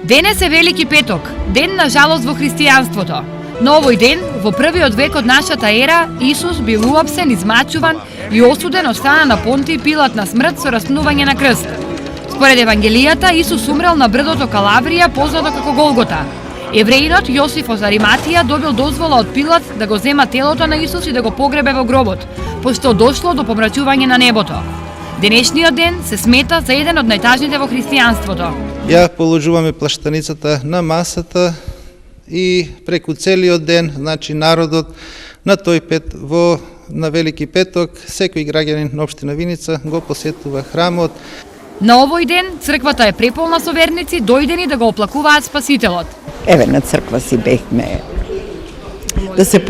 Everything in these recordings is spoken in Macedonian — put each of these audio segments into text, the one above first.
Денес е Велики петок, ден на жалост во христијанството. На овој ден, во првиот век од нашата ера, Исус бил уапсен, измачуван и осуден од страна на Понтиј Пилат на смрт со распнување на крст. Според Евангелијата, Исус умрел на брдото Калаврија, познато како Голгота. Евреинот Јосиф од Ариматија добил дозвола од Пилат да го зема телото на Исус и да го погребе во гробот, пошто дошло до помрачување на небото. Денешниот ден се смета за еден од најтажните во христијанството. Ја положуваме плаштаницата на масата и преку целиот ден, значи народот на тој на Велики петок, секој граѓанин на општина Виница го посетува храмот. На овој ден црквата е преполна со верници дојдени да го оплакуваат Спасителот. Еве на црква си бехме да се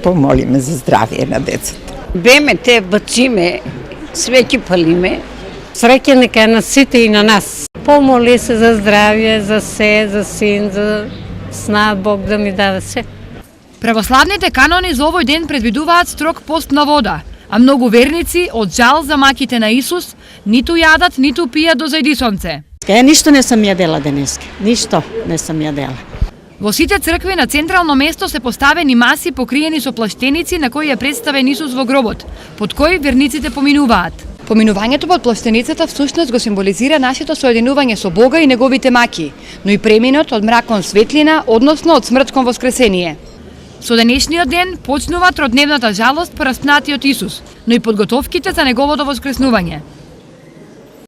помолиме за здравје на децата. Беме те бачиме, свеќи палиме. Среќа нека е на сите и на нас. Помоли се за здравје, за се, за син, за сна, Бог да ми даде се. Православните канони за овој ден предвидуваат строг пост на вода, а многу верници од жал за маките на Исус ниту јадат, ниту пијат до зајдисонце. Ја ништо не сам јадела денеска, ништо не сам јадела. Во сите цркви на централно место се поставени маси покриени со плаштеници на кои е представен Исус во гробот, под кој верниците поминуваат. Поминувањето под плаштеницата всушност го символизира нашето соединување со Бога и неговите маки, но и преминот од мрак кон светлина, односно од смрт кон воскресение. Со денешниот ден почнува тродневната жалост по распнатиот Исус, но и подготовките за неговото воскреснување.